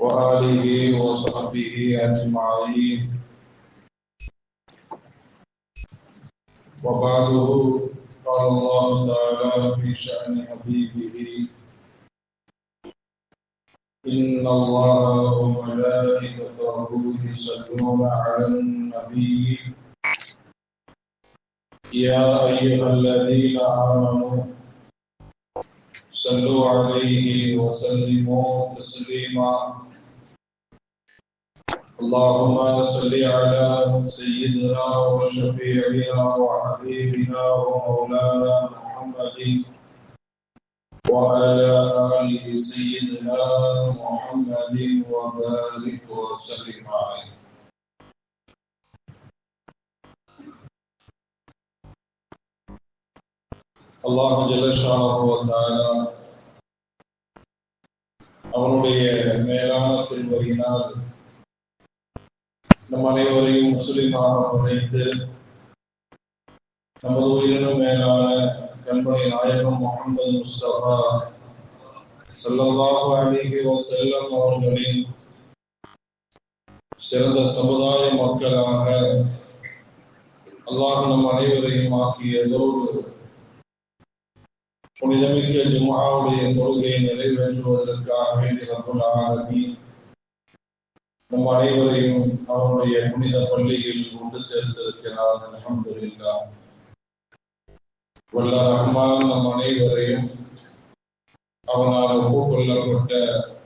وآله وصحبه أجمعين. وبعده قال الله تعالى في شأن حبيبه: إن الله وملائكته يصلون على النبي يا أيها الذين آمنوا صلوا عليه وسلموا تسليما. اللهم صل على سيدنا وشفيعنا وحبيبنا ومولانا محمد وعلى آل سيدنا محمد وبارك وسلم عليه. அல்லாஹ் ஜல்ல ஷானஹு வ தஆலா அவருடைய மேலான திருவருளினால் நம் அனைவரையும் முஸ்லிமாக படைத்து நமது உயிரினும் மேலான கண்மணி நாயகம் முஹம்மது முஸ்தபா ஸல்லல்லாஹு அலைஹி வஸல்லம் அவர்களின் சிறந்த சமுதாய மக்களாக அல்லாஹ் நம் அனைவரையும் ஆக்கியதோடு புனிதமிக்க ஜும்ஆவுடைய தொழுகையை நிறைவேற்றுவதற்காக வேண்டி ரப்புல் ஆலமீன் நம் அனைவரையும் அவருடைய புனித பள்ளியில் கொண்டு சேர்த்திருக்கிறார். அல்ஹம்துலில்லாஹ். வல்ல ரஹ்மான் நம் அனைவரையும் அவனால் ஒப்புக்கொள்ளப்பட்ட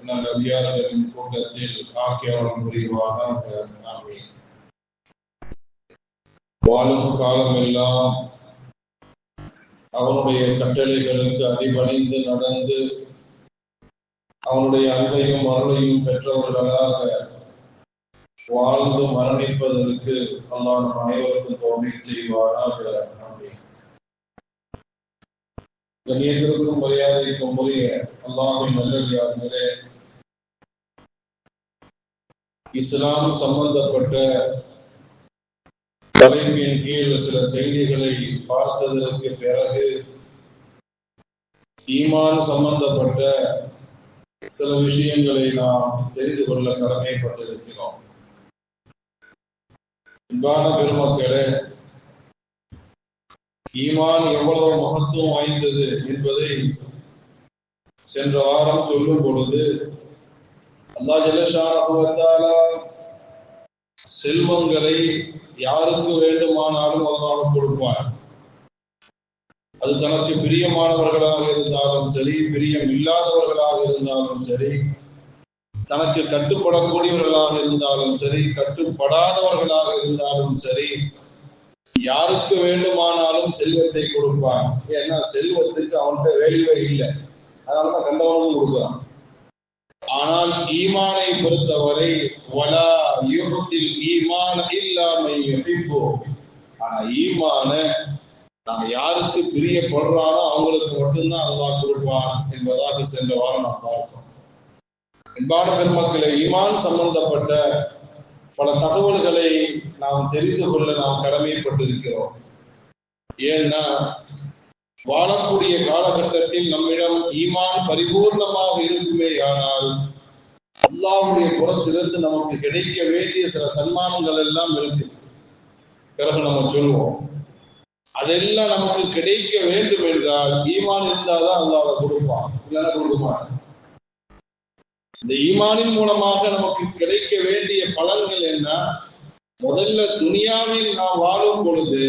நல்லடியார்களின் கூட்டத்தில் ஆக்கியவன் புரிவானாக. ஆமீன். வாழும் காலமெல்லாம் அவனுடைய கட்டளைகளுக்கு அடிபணிந்து நடந்து அவனுடைய அன்பையும் அருளையும் பெற்றவர்களாக வாழ்ந்து மரணிப்பதற்கு அல்லாஹ் நம் அனைவருக்கும் தௌஃபீக் செய்வானாக. ஆமீன். கண்ணியத்திற்கும் மரியாதைக்கும் உரிய அல்லாஹ்வின் நல்லடியார்களே, இஸ்லாம் சம்பந்தப்பட்ட தலைப்பின் கீழ் சில செய்திகளை பார்த்ததற்கு பிறகு ஈமான் சம்பந்தப்பட்ட சில விஷயங்களை நாம் தெரிந்து கொள்ள கடமைப்பட்டிருக்கிறோம். அன்பான பெருமக்களே, ஈமான் எவ்வளவு மகத்துவம் வாய்ந்தது என்பதை சென்ற வாரம் சொல்லும் பொழுது அல்லாஹ் ஜல்ல ஷானஹு வ தஆலா செல்வங்களை யாருக்கு வேண்டுமானாலும் அல்லாஹ் கொடுப்பார். அது தனக்கு பிரியமானவர்களாக இருந்தாலும் சரி, பிரியம் இல்லாதவர்களாக இருந்தாலும் சரி, தனக்கு கட்டுப்படக்கூடியவர்களாக இருந்தாலும் சரி, கட்டுப்படாதவர்களாக இருந்தாலும் சரி, யாருக்கு வேண்டுமானாலும் செல்வத்தை கொடுப்பான். ஏன்னா செல்வத்துக்கு அவன்கிட்ட வேல்யூவே இல்லை, அதனாலதான் கண்டவனும் கொடுக்குறான். ஆனால் ஈமானை பொறுத்தவரை வலா யுஹ்தில் ஈமான் இல்லா மை யுஹிப்பு, ஆனா ஈமான நான் யாருக்கு பிரியப்படுறானோ அவங்களுக்கு மட்டும்தான் அல்லாஹ் கொடுப்பான் என்பதாக சென்ற வாரம் நாம் பார்த்தோம். அன்பான பெருமக்களே, ஈமான் சம்பந்தப்பட்ட பல தகவல்களை நாம் தெரிந்து கொள்ள நாம் கடமைப்பட்டிருக்கிறோம். ஏன்னா வாழக்கூடிய காலகட்டத்தில் நம்மிடம் ஈமான் பரிபூர்ணமாக இருக்குமே ஆனால் அல்லாஹ்வுடைய புறத்திலிருந்து நமக்கு கிடைக்க வேண்டிய சில சன்மானங்கள் எல்லாம் இருக்கு. பிறகு நம்ம சொல்லுவோம், அதெல்லாம் நமக்கு கிடைக்க வேண்டும் என்றால் ஈமான் இருந்தால்தான் அல்லாஹ் கொடுப்பான், இல்லைன்னா கொடுப்பான். இந்த ஈமானின் மூலமாக நமக்கு கிடைக்க வேண்டிய பலன்கள் என்ன? முதல்ல துனியாவில் நாம் வாழும் பொழுது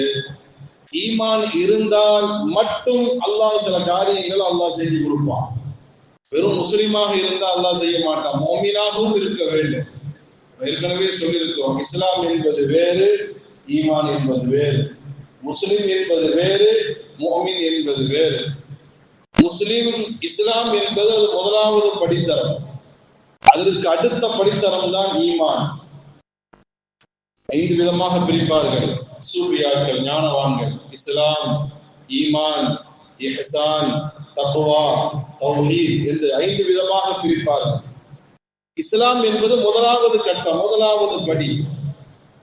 ஈமான் இருந்தால் மட்டும் அல்லாஹ் சில காரியங்கள் அல்லாஹ் செஞ்சு கொடுப்பான். வெறும் முஸ்லிமாக இருந்தால் அல்லாஹ் செய்ய மாட்டான், மோமினாகவும் இருக்க வேண்டும். ஏற்கனவே சொல்லியிருக்கிறோம், இஸ்லாம் என்பது வேறு, ஈமான் என்பது வேறு. முஸ்லிம் என்பது வேறு, மோமின் என்பது வேறு. முஸ்லிம் இஸ்லாம் என்பது அது முதலாவது படித்தரம். அதற்கு அடுத்த படித்தரம் தான் ஈமான். 5 விதமாக பிரிப்பார்கள் சூஃபியாக்கள், ஞானவான்கள். இஸ்லாம், ஈமான், இஹ்சான், தக்வா, தௌஹீத் என்று 5 விதமாக பிரிப்பார்கள். இஸ்லாம் என்பது முதலாவது கட்டம், முதலாவது படி.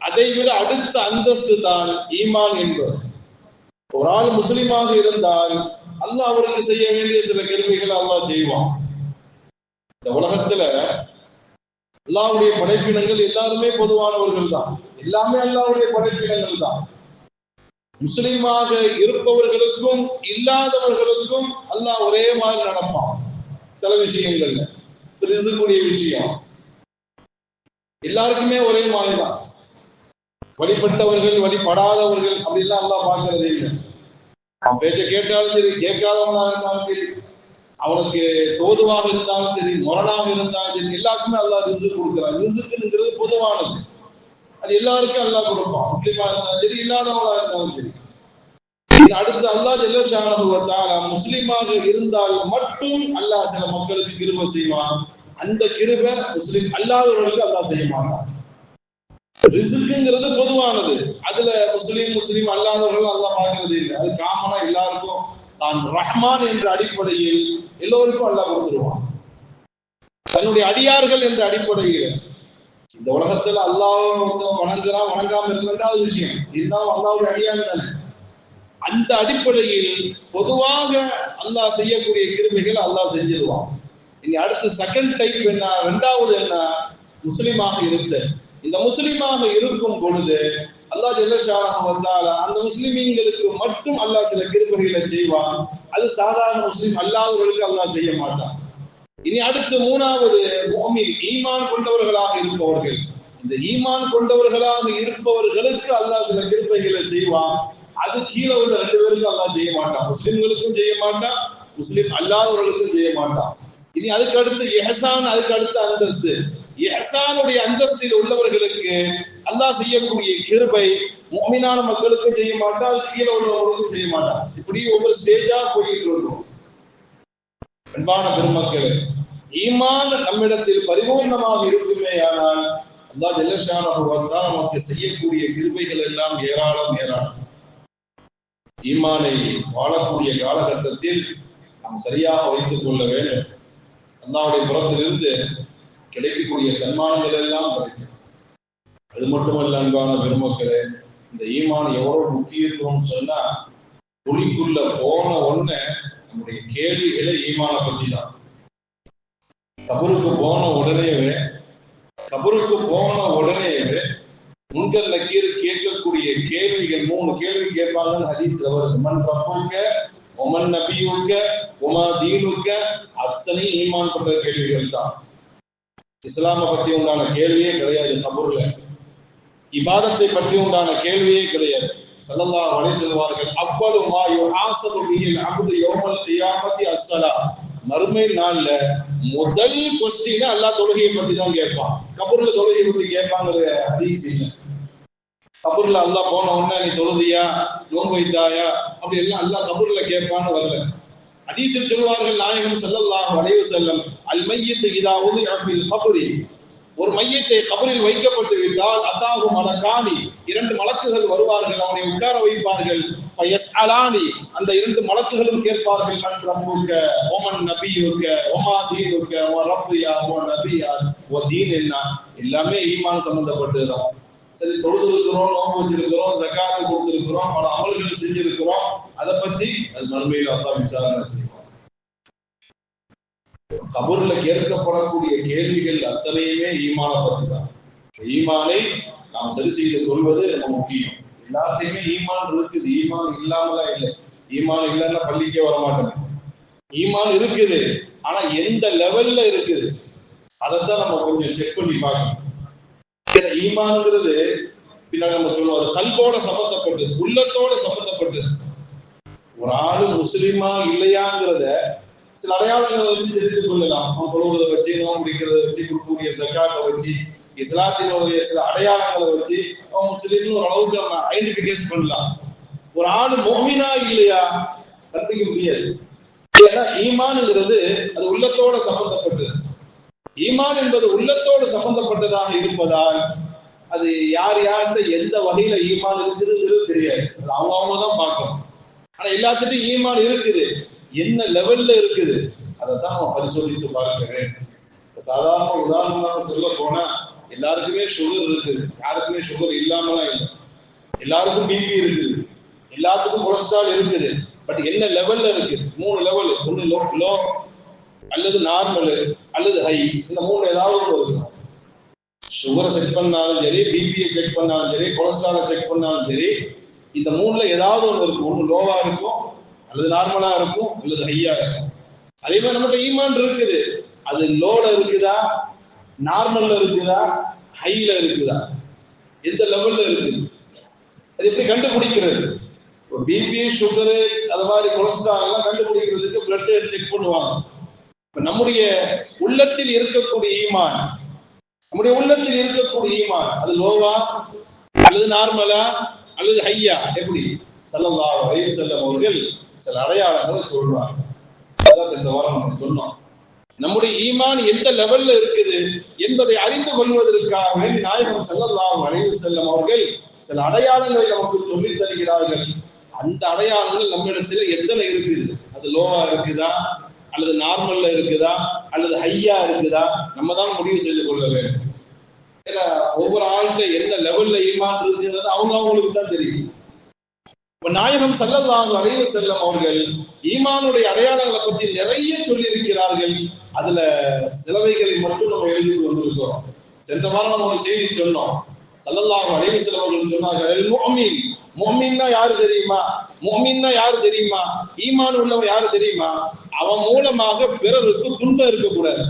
அதை விட அடுத்த அந்தஸ்து தான் ஈமான் என்பது. ஒரு ஆள் முஸ்லிமாக இருந்தால் அல்லாஹ் அவருக்கு செய்ய வேண்டிய சில கேள்விகளை அல்லாஹ் செய்வான். இந்த உலகத்துல அல்லாஹ்வுடைய படைப்பினங்கள் எல்லாருமே பொதுவானவர்கள் தான், எல்லாமே அல்லாஹ்வுடைய படைப்பினங்கள் தான். முஸ்லிமாக இருப்பவர்களுக்கும் இல்லாதவர்களுக்கும் அல்லாஹ் ஒரே மாதிரி நடப்பான். சில விஷயங்கள்ல ரிஸ்குடைய விஷயம் எல்லாருக்குமே ஒரே மாதிரி தான். வழிபட்டவர்கள் வழிபடாதவர்கள் அப்படிலாம் அல்லாஹ் பார்க்கறதே இல்லை. அவன் பேச்ச கேட்டாலும் சரி, கேட்காதவனாக இருந்தாலும் சரி, அவனுக்கு தோதுவாக இருந்தாலும் சரி, முரணாக இருந்தாலும் சரி, எல்லாருக்குமே அல்லாஹ் ரிஸ்க் கொடுக்கிறான். ரிஸ்க்குங்கிறது பொதுவானது, அது எல்லாருக்கும் அல்லாஹ் கொடுப்பான். முஸ்லிமா இருந்தாலும் சரி, இல்லாதவங்களா இருந்தாலும் சரி. அடுத்து அல்லாஹ் ஜல்ல ஷானஹு வ தஆலா முஸ்லிமாக இருந்தால் மட்டும் அல்லாஹ் சில மக்களுக்கு கிருபை செய்வான். அந்த கிருபை முஸ்லிம் அல்லாதவர்களுக்கு அல்லாஹ் செய்ய மாட்டான். ரிஸ்க்குங்கிறது பொதுவானது, அதுல முஸ்லிம் அல்லாதவர்கள் அல்லாஹ் பார்க்கறது இல்லை. அது காமனா எல்லாருக்கும் தான் ரஹ்மான் என்ற அடிப்படையில் எல்லோருக்கும் அல்லாஹ் கொடுத்துருவான். தன்னுடைய அடியார்கள் என்ற அடிப்படையில் இந்த உலகத்துல அல்லாஹ் வணங்குறான் வணங்காம இருக்க ரெண்டாவது விஷயம், இருந்தாலும் அல்லாஹ்வுடைய அடியார்கள் தானே. அந்த அடிப்படையில் பொதுவாக அல்லாஹ் செய்யக்கூடிய கிருபைகள் அல்லாஹ் செஞ்சிருவான். இனி அடுத்து செகண்ட் டைப் என்ன, ரெண்டாவது என்ன, முஸ்லிமாக இருந்த இந்த முஸ்லிமாக இருக்கும் பொழுது அல்லாஹ் ஜல்ல ஷானஹு வ தஆலா அந்த முஸ்லிமீன்களுக்கு மட்டும் அல்லாஹ் சில கிருபைகளை செய்வான். அது சாதாரண முஸ்லிம் அல்லாதவர்களுக்கு அல்லாஹ் செய்ய மாட்டான். இனி அடுத்து மூணாவது முஃமின், ஈமான் கொண்டவர்களாக இருப்பவர்கள். இந்த ஈமான் கொண்டவர்களாக இருப்பவர்களுக்கு அல்லாஹ் சில கிருபைகளை செய்வான். அது கீழே உள்ள ரெண்டு பேருக்கும் அல்லாஹ் செய்ய மாட்டான். முஸ்லிம்களுக்கும் செய்ய மாட்டான், முஸ்லிம் அல்லாதவர்களுக்கும் செய்ய மாட்டான். இனி அதுக்கு அடுத்து இஹ்சான், அதுக்கு அடுத்த அந்தஸ்து. இஹ்சானுடைய அந்தஸ்தில் உள்ளவர்களுக்கு அல்லாஹ் செய்யக்கூடிய கிருபை முஃமினான மக்களுக்கும் செய்ய மாட்டான், அது கீழே உள்ளவர்களுக்கும் செய்ய மாட்டான். இப்படி ஒவ்வொரு ஸ்டேஜா போயிட்டு இருக்கோம். அன்பான பெருமக்களே, ஈமான் நம்மிடத்தில் பரிபூர்ணமாக இருக்குமே ஆனால் அல்லாஹ் ஜல்ல ஷானஹு வ தஆலா நமக்கு செய்யக்கூடிய கிருபைகள் எல்லாம் ஏராளம் ஏராளம். ஈமானை வாழக்கூடிய காலகட்டத்தில் நாம் சரியாக வைத்துக் கொள்ள வேண்டும். அல்லாஹ்வுடைய புறத்திலிருந்து கிடைக்கக்கூடிய சன்மானங்கள் எல்லாம் கிடைக்கும். அது மட்டுமல்ல அன்பான பெருமக்களே, இந்த ஈமான் எவ்வளவு முக்கியத்துவம் சொன்னா, துளிக்குள்ள போன உடனே நம்முடைய கேள்விகளை ஈமான பத்தி தான். கபருக்கு போன உடனேவே முன்கர் நக்கீர் கேட்கக்கூடிய கேள்விகள் 3 கேள்வி கேட்பாங்கன்னு ஹதீஸ்ல வருது. மன் ரப்புக்க ஒமன் நபியுக்க ஒமா தீனுக்க, அத்தனை ஈமான் கொண்ட கேள்விகள் தான். இஸ்லாமை பத்தி உண்டான கேள்வியே கிடையாது கபூர்ல. இபாதத்தை பற்றி உண்டான கேள்வியே கிடையாது. ஸல்லல்லாஹு அலைஹி சொல்வார்கள், அவ்வளவு மா யுஹாஸபு பிஹில் அப்து யௌமல் கியாமத்தி அஸ்ஸலா. மறுமை நாள்ல முதல் கொஸ்டின் அல்லாஹ் தொழுகையை பத்தி தான் கேட்பான். கபூர்ல தொழுகையை பத்தி கேட்பாங்க ஹதீஸ் இல்லை. கபூர்ல அல்லாஹ் போன உடனே நீ தொழுதியா, நோன்பு வைத்தாயா, அப்படி எல்லாம் அல்லாஹ் கபூர்ல கேட்பான்னு வரல. ஹதீஸில் சொல்வார்கள் நாயகம் ஸல்லல்லாஹு அலைஹி வஸல்லம், அல் மய்யித் இதா உதிஅ ஃபில் கப்ரி, ஒரு மையத்தை கபரில் வைக்கப்பட்டு விட்டால் அதாஹு மலகானி, 2 மலக்குகள் வருவார்கள், அவனை உட்கார வைப்பார்கள். ஃபயஸ்அலானி, அந்த 2 மலக்குகளும் கேட்பார்கள், மன் ரப்புக்க வமன் நபியுக்க வமா தீனுக்க வ ரப்பியா வ நபியா வ தீன் என்ன. எல்லாமே ஈமான் சம்பந்தப்பட்டதுதான். சரி, தொழுது இருக்கிறோம், நோன்பு வச்சிருக்கிறோம், ஜகாத் கொடுத்திருக்கிறோம், பல அமல்கள் செஞ்சிருக்கிறோம், அதை பத்தி அது மறுமையில் அல்லாஹ் விசாரணை செய்வான். கபூர்ல கேட்கப்படக்கூடிய கேள்விகள் அத்தனையுமே ஈமான பத்தி தான். ஈமானை நாம் சரி செய்து கொள்வது ரொம்ப முக்கியம். எல்லாத்தையுமே ஈமான் இருக்குது, ஈமான் இல்லாமலாம் இல்லை. ஈமான் இல்லைன்னா பள்ளிக்கே வரமாட்டோம். ஈமான் இருக்குது, ஆனா எந்த லெவல்ல இருக்குது அதைத்தான் நம்ம கொஞ்சம் செக் பண்ணி பார்க்கணும். ஈமான்ங்கிறது பின்னாடி நம்ம சொல்லுவோம், அது கல்போட சம்பந்தப்பட்டது, உள்ளத்தோட சம்பந்தப்பட்டது. ஒரு ஆளு முஸ்லிமா இல்லையாங்கிறத சில அடையாளங்களை வச்சு தெரிந்து கொள்ளலாம். அவன் தொழுவதை வச்சு, நோன்பு பிடிக்கிறத வச்சு, கொடுக்கக்கூடிய ஜகாத்தை வச்சு, இஸ்லாத்தினுடைய சில அடையாளங்களை வச்சு அவன் முஸ்லிம்னு ஒரு அளவுக்கு நம்ம ஐடென்டிஃபிகேஷன் பண்ணலாம். ஒரு ஆளு முஃமினா இல்லையா கண்டுபிடிக்க முடியாது. ஏன்னா ஈமான்ங்கிறது அது உள்ளத்தோட சம்பந்தப்பட்டது. ஈமான் என்பது உள்ளத்தோடு சம்பந்தப்பட்டதாக இருப்பதால் அது யார் யார்கிட்ட எந்த வகையில ஈமான் இருக்குதுங்கிறது தெரியாது. அது அவங்க தான் பார்க்கணும். ஆனா எல்லாத்துட்டும் ஈமான் இருக்குது, என்ன லெவல்ல இருக்குது அதைத்தான் நம்ம பரிசோதித்து பார்க்க வேண்டும். சாதாரண உதாரணமாக சொல்ல போனா, எல்லாருக்குமே சுகர் இருக்குது, யாருக்குமே சுகர் இல்லாமலாம் இல்லை. எல்லாருக்கும் பிபி இருக்குது, எல்லாத்துக்கும் கொலஸ்ட்ரால் இருக்குது. பட் என்ன லெவல்ல இருக்கு? 3 லெவல். ஒண்ணு லோ அல்லது நார்மல் அல்லது ஹை, இந்த 3 ஏதாவது இருக்கும். சுகரை செக் பண்ணாலும் சரி, பிபியை செக் பண்ணாலும் சரி, கொலஸ்ட்ராலை செக் பண்ணாலும் சரி, இந்த மூணுல ஏதாவது ஒன்று இருக்கும். ஒன்று லோவா இருக்கும், அல்லது நார்மலா இருக்கும், அல்லது ஹையா இருக்கும். அதே மாதிரி நம்மகிட்ட ஈமான் இருக்குது, அது லோல இருக்குதா, நார்மல்ல இருக்குதா, ஹைல இருக்குதா, எந்த லெவல்ல இருக்குது, அது எப்படி கண்டுபிடிக்கிறது? பிபி, சுகரு, அது மாதிரி கொலஸ்ட்ரால் எல்லாம் கண்டுபிடிக்கிறதுக்கு பிளட் செக் பண்ணுவாங்க. நம்முடைய உள்ளத்தில் இருக்கக்கூடிய ஈமான், நம்முடைய உள்ளத்தில் இருக்கக்கூடிய ஈமான் அது லோவா அல்லது நார்மலா அல்லது ஹையா, எப்படி? ஸல்லல்லாஹு அலைஹி வஸல்லம் அவர்கள் சில அடையாளங்களை சொல்றாங்க. அதான் சென்ற வாரம் நம்ம சொன்னோம். நம்முடைய ஈமான் எந்த லெவல்ல இருக்குது என்பதை அறிந்து கொள்வதற்காக நாயகம் ஸல்லல்லாஹு அலைஹி வஸல்லம் அவர்கள் சில அடையாளங்களை நமக்கு சொல்லித் தருகிறார்கள். அந்த அடையாளங்கள் நம்மிடத்தில் எத்தனை இருக்குது? அது லோவா இருக்குதா, அல்லது நார்மல்ல இருக்குதா, அல்லது ஹையா இருக்குதா, நம்ம தான் முடிவு செய்து கொள்ள வேண்டும். ஏன்னா ஒவ்வொரு ஆள்கிட்ட என்ன லெவல்ல ஈமான் இருக்குங்கிறது அவங்களுக்கு தான் தெரியும். நாயகம் ஸல்லல்லாஹு அலைஹி வஸல்லம் அவர்கள் ஈமானுடைய அடையாளங்களை பற்றி நிறைய சொல்லி இருக்கிறார்கள். அதுல சிலவைகளை மட்டும் நம்ம எழுதி வந்திருக்கிறோம். சென்ற வாரம் நம்ம ஒரு செய்தி சொன்னோம். ஸல்லல்லாஹு அலைஹி வஸல்லம் அவர்கள் சொன்னார்கள், முஃமின், முஃமின்னா யாரு தெரியுமா? முஃமின்னா யாரு தெரியுமா? ஈமான் உள்ளவன் யாரு தெரியுமா? அவன் மூலமாக பிறருக்கு துன்பம் இருக்கக்கூடாது.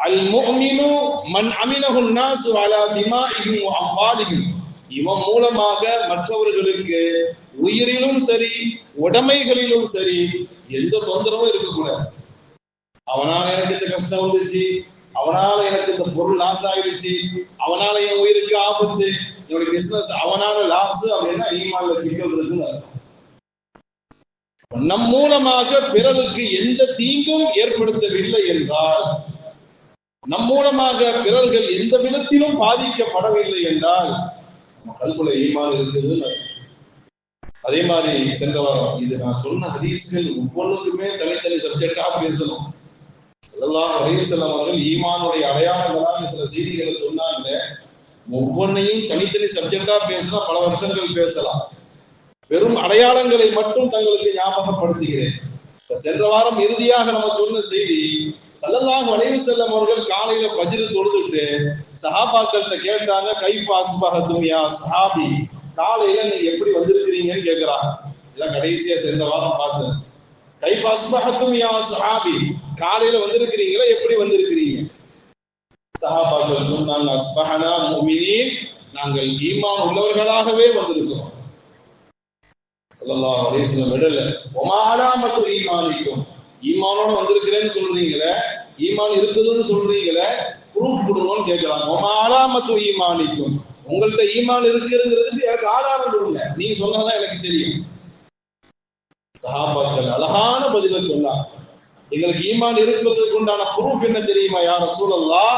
அல் முஃமினு மன் அமினஹு நாஸு அலா திமாஇஹிம் வ அம்வாலிஹிம். இவன் மூலமாக மற்றவர்களுக்கு உயிரிலும் சரி, உடைமைகளிலும் சரி, எந்த தொந்தரவும் இருக்கக்கூடாது. அவனால எனக்கு இந்த கஷ்டம் வந்துச்சு, அவனால எனக்கு இந்த பொருள் லாஸ் ஆயிடுச்சு, அவனால என் உயிருக்கு ஆபத்து, என்னுடைய பிசினஸ் அவனால லாஸ் அப்படின்னா ஈமான்ல சிக்கல் இருக்குன்னு அர்த்தம். நம் மூலமாக பிறருக்கு எந்த தீங்கும் ஏற்படுத்தவில்லை என்றால், நம் மூலமாக பிறர்கள் எந்த விதத்திலும் பாதிக்கப்படவில்லை என்றால் கல்குல ஈமான் இருக்குது. அதே மாதிரி சென்ற வாரம் இது நான் சொன்ன ஹதீஸ்கள் ஒவ்வொன்றுக்குமே தனித்தனி சப்ஜெக்டா பேசணும். ஸல்லல்லாஹு அலைஹி வஸல்லம் அவர்கள் ஈமானுடைய அடையாளங்களாக சில செய்திகளை சொன்னாங்க. ஒவ்வொன்றையும் தனித்தனி சப்ஜெக்டா பேசினா பல வருஷங்கள் பேசலாம். வெறும் அடையாளங்களை மட்டும் தங்களுக்கு ஞாபகப்படுத்துகிறேன். சென்ற வாரம் இறுதியாக நம்ம சொன்ன செய்தி, ஸல்லல்லாஹு அலைஹி வஸல்லம் அவர்கள் காலையில ஃபஜ்ர் தொழுதுட்டு சஹாபாக்கள்கிட்ட கேட்டாங்க, கைஃப அஸ்பஹதும் யா ஸஹாபி, காலையில நீங்க எப்படி வந்திருக்கிறீங்கன்னு கேட்கிறாங்க. இதான் கடைசியா சென்ற வாரம் பார்த்தேன். கைஃப அஸ்பஹதும் யா ஸஹாபி, காலையில வந்திருக்கிறீங்களா, எப்படி வந்திருக்கிறீங்க? சஹாபாக்கள் சொன்னாங்க, அஸ்பஹனா முஃமினீன், நாங்கள் ஈமான் உள்ளவர்களாகவே வந்திருக்கிறோம். ஸல்லல்லாஹு அலைஹி வஸல்லம் விடல, வமா அலாமத்து ஈமானிக்கும், ஈமானோட வந்திருக்கிறேன்னு சொல்றீங்களே, ஈமான் இருக்குதுன்னு சொல்றீங்களே, ப்ரூஃப் கொடுங்கன்னு கேட்கலாம். வமா அலாமத்து ஈமானிக்கும், உங்கள்ட்ட ஈமான் இருக்குங்கிறதுக்கு எனக்கு ஆதாரம் கொடுங்க, நீங்க சொன்னதான் எனக்கு தெரியும். சஹாபாக்கள் அழகான பதில சொன்னாங்க. எங்களுக்கு ஈமான் இருக்கிறதுக்கு உண்டான ப்ரூஃப் என்ன தெரியுமா யா ரசூலல்லாஹ்?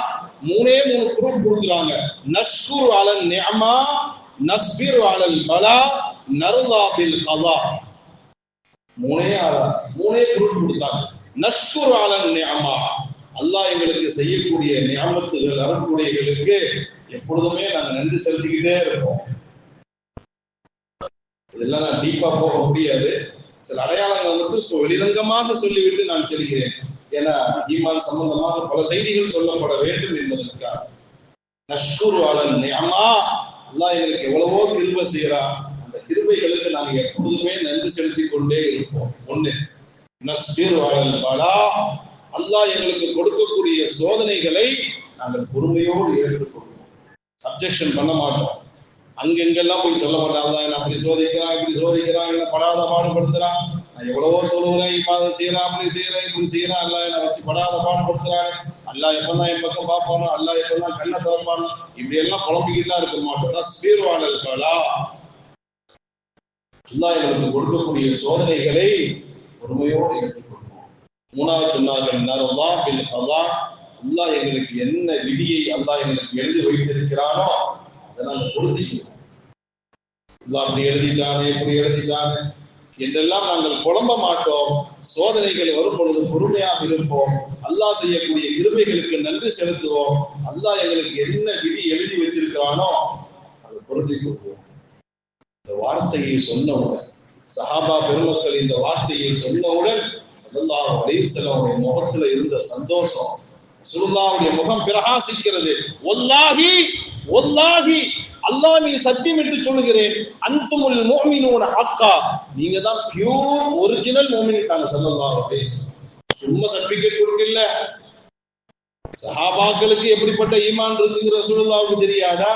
மூணே ப்ரூஃப் கொடுக்குறாங்க. நஷ்குரு அலல் நிஅமா, நஸ்பிரு அலல் பலா, நர்லா பில் கலா. மூணே ப்ரூஃப் கொடுத்தாங்க. நஷ்குரு அலல் நிஅமா, அல்லாஹ் எங்களுக்கு செய்யக்கூடிய நிஅமத்துகள், அருட்கொடைகளுக்கு எப்பொழுதுமே நாங்க நன்றி செலுத்திக்கிட்டே இருப்போம். இதெல்லாம் நான் டீப்பா போக முடியாது. சில அடையாளங்கள் மட்டும் வெளிரங்கமாக சொல்லிவிட்டு நான் சொல்கிறேன். ஏன்னா ஈமான் சம்பந்தமாக பல செய்திகள் சொல்லப்பட வேண்டும் என்பதற்காக. நஷ்குரு அலல் நிஅமா, அல்லாஹ் எங்களுக்கு எவ்வளவோ கிருபை செய்யறான், அந்த கிருபைகளுக்கு நாங்க எப்பொழுதுமே நன்றி செலுத்தி கொண்டே இருப்போம். ஒண்ணு. நஸ்பிரு அலல் பலா, அல்லாஹ் எங்களுக்கு கொடுக்கக்கூடிய சோதனைகளை நாங்கள் பொறுமையோடு ஏற்றுக்கொள்வோம். அப்ஜெக்ஷன் பண்ண மாட்டோம். அங்கெங்கெல்லாம் போய் சொல்ல மாட்டாங்க, என்ன அப்படி சோதிக்கிறான், இப்படி சோதிக்கிறான், என்ன படாத பாடுபடுத்துறான், நான் எவ்வளவோ தொழுகிறேன், இப்ப அதை செய்யறான், அப்படி செய்யறேன், இப்படி செய்யறான், அல்லாஹ் என்ன வச்சு படாத பாடுபடுத்துறாரு, அல்லாஹ் எப்பதான் என் பக்கம் பார்ப்பானோ, அல்லாஹ் எப்பதான் கண்ணை திறப்பானோ, இப்படி எல்லாம் குழம்பிக்கிட்டுலாம் இருக்க மாட்டோம். ஸ்பீர்வானல் பலா, அல்லாஹ் எங்களுக்கு கொடுக்கக்கூடிய சோதனைகளை பொறுமையோடு ஏற்றுக்கொள்வோம். மூணாவது சொன்னார்கள், நர்லா பில் கலா, அல்லாஹ் எங்களுக்கு என்ன விதியை அல்லாஹ் எங்களுக்கு எழுதி வைத்திருக்கிறானோ அதை நாங்கள் பொருந்திக்கிறோம். அப்படி எழுதிட்டானே, இப்படி எழுதிட்டானே என்றெல்லாம் நாங்கள் குழம்ப மாட்டோம். சோதனைகள் வரும் பொழுது பொறுமையாக இருப்போம். அல்லாஹ் செய்யக்கூடிய கிருபைகளுக்கு நன்றி செலுத்துவோம். அல்லாஹ் எங்களுக்கு என்ன விதி எழுதி வச்சிருக்கிறானோ அதை பொருந்தி கொள்வோம். இந்த வார்த்தையை சொன்னவுடன், சஹாபா பெருமக்கள் இந்த வார்த்தையை சொன்னவுடன் ஸல்லல்லாஹு அலைஹி வஸல்லம் முகத்துல இருந்த சந்தோஷம் ரசூலுல்லாஹ்வுடைய முகம் பிரகாசிக்கிறது. வல்லாஹி வல்லாஹி அல்லாஹ் மீது சத்தியம் என்று சொல்லுகிறேன், அன்துமுல் முஃமினூன ஹக்கா, நீங்க தான் பியூர் ஒரிஜினல் முஃமின்ட்டாங்க ஸல்லல்லாஹு அலைஹி வஸல்லம். சும்மா சர்டிபிகேட் கொடுக்கல. சஹாபாக்களுக்கு எப்படிப்பட்ட ஈமான் இருக்குங்கிற ரசூலுல்லாஹ்வுக்கு தெரியாதா?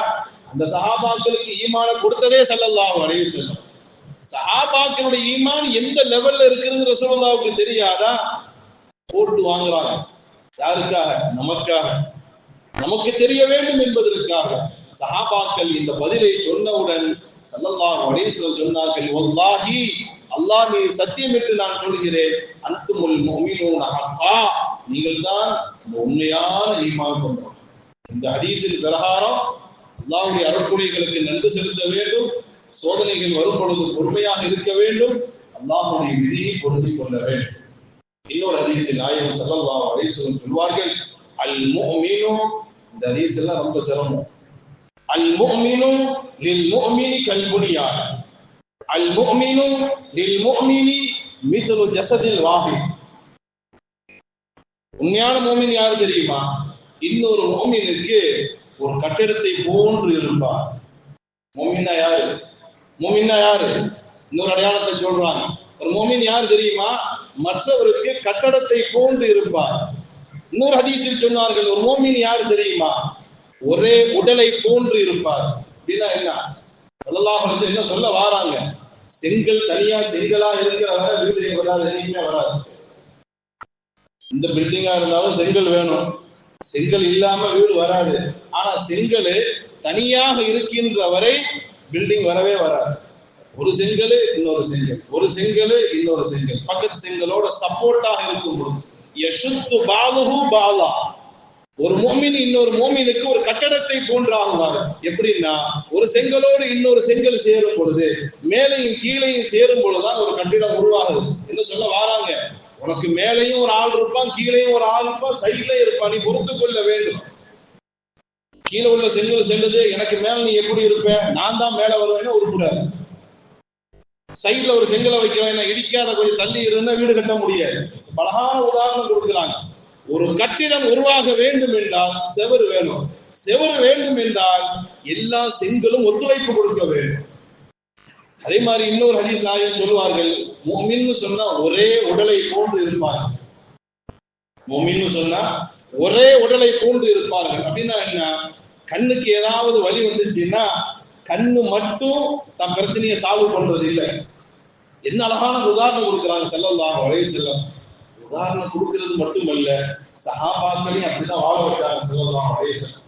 அந்த சஹாபாக்களுக்கு ஈமானை கொடுத்ததே ஸல்லல்லாஹு அலைஹி வஸல்லம். சஹாபாக்களுடைய ஈமான் எந்த லெவல்ல இருக்குங்கிறது ரசூலுல்லாஹ்வுக்கு தெரியாதா? போட்டு வாங்குறாங்க. யாருக்காக? நமக்காக, நமக்கு தெரிய வேண்டும் என்பதற்காக. சஹாபாக்கள் இந்த பதிலை சொன்னவுடன் ஸல்லல்லாஹு அலைஹி வஸல்லம் சொன்னார்கள், வல்லாஹி அல்லாஹ் மீது சத்தியமிட்டு நான் சொல்கிறேன், அன்துமுல் முஃமினூன ஹக்கா, நீங்கள் தான் உண்மையான ஈமான் கொண்டவர். இந்த ஹதீஸின் பிரகாரம் அல்லாஹ்வுடைய அருட்கொடைகளுக்கு நன்றி செலுத்த வேண்டும், சோதனைகள் வரும் பொழுது பொறுமையாக இருக்க வேண்டும், அல்லாஹ்வுடைய விதியை பொருந்திக் கொள்ள வேண்டும். இன்னொரு ஹதீஸில் நாயகம் ஸல்லல்லாஹு அலைஹி வஸல்லம் சொல்வார்கள், அல் முஃமினு, இந்த ஹதீஸ் எல்லாம் ரொம்ப சிரமம். அல் முஃமினு லில் முஃமினி கல் புனியான், அல் முஃமினு லில் முஃமினி மித்லு ஜஸதில் வாஹித். உண்மையான முஃமின் யாரு தெரியுமா? இன்னொரு முஃமினுக்கு ஒரு கட்டிடத்தை போன்று இருப்பார். முஃமின்னா யாரு? முஃமின்னா யாரு? இன்னொரு அடையாளத்தை சொல்றாங்க. ஒரு முஃமின் யார் தெரியுமா? மற்றவருக்கு கட்டடத்தை போன்று இருப்பார். இன்னொரு ஹதீஸில் சொன்னார்கள், ஒரு முஃமின் யார் தெரியுமா? ஒரே உடலை போன்று இருப்பார். அப்படின்னா என்ன? ஸல்லல்லாஹு அலைஹி வஸல்லம் என்ன சொல்ல வாராங்க? செங்கல் தனியா செங்கலா இருக்கிறவங்க வீடு வராது, எதுவுமே வராது. இந்த பில்டிங்கா இருந்தாலும் செங்கல் வேணும், செங்கல் இல்லாம வீடு வராது. ஆனா செங்கல் தனியாக இருக்கின்ற வரை பில்டிங் வரவே வராது. ஒரு செங்கல் இன்னொரு செங்கல், ஒரு செங்கல் இன்னொரு செங்கல், பக்கத்து செங்கலோட சப்போர்ட்டாக இருக்கும் பொழுது யஷுத்து பாலுஹு பாலா, ஒரு முஃமின் இன்னொரு முஃமினுக்கு ஒரு கட்டடத்தை போன்றாகுவார். எப்படின்னா, ஒரு செங்கலோடு இன்னொரு செங்கல் சேரும் பொழுது, மேலையும் கீழையும் சேரும் பொழுதுதான் ஒரு கட்டிடம் உருவாகுது. என்ன சொல்ல வாராங்க? உனக்கு மேலையும் ஒரு ஆள் இருப்பான், கீழையும் ஒரு ஆள் இருப்பான், சைட்ல இருப்பான், நீ பொறுத்து கொள்ள வேண்டும். கீழே உள்ள செங்கல் செல்லுது, எனக்கு மேல நீ எப்படி இருப்ப, நான் தான் மேல வருவேன்னு உருப்படாது. சைட்ல ஒரு செங்கலை வைக்கிறேன், இடிக்காத கொஞ்சம் தள்ளி இருந்தா வீடு கட்ட முடியாது. அழகான உதாரணம் கொடுக்குறாங்க. ஒரு கட்டிடம் உருவாக வேண்டும் என்றால் செவரு வேணும், செவரு வேண்டும் என்றால் எல்லா செங்கலும் ஒத்துழைப்பு கொடுக்க வேண்டும். அதே மாதிரி இன்னொரு ஹதீஸ் நாயகம் சொல்லுவார்கள், முஃமின்னு சொன்னா ஒரே உடலை போன்று இருப்பார்கள். முஃமின்னு சொன்னா ஒரே உடலை போன்று இருப்பார்கள். அப்படின்னா என்ன? கண்ணுக்கு ஏதாவது வலி வந்துச்சுன்னா கண்ணு மட்டும் தன் பிரச்சனையை சால்வ் பண்றது இல்லை. என்ன அழகான உதாரணம் கொடுக்குறாங்க ஸல்லல்லாஹு அலைஹி வஸல்லம். உதாரணம் கொடுக்கிறது மட்டுமல்ல, சஹாபாக்களையும் அப்படிதான் வாழ வச்சாங்க ஸல்லல்லாஹு அலைஹி வஸல்லம்.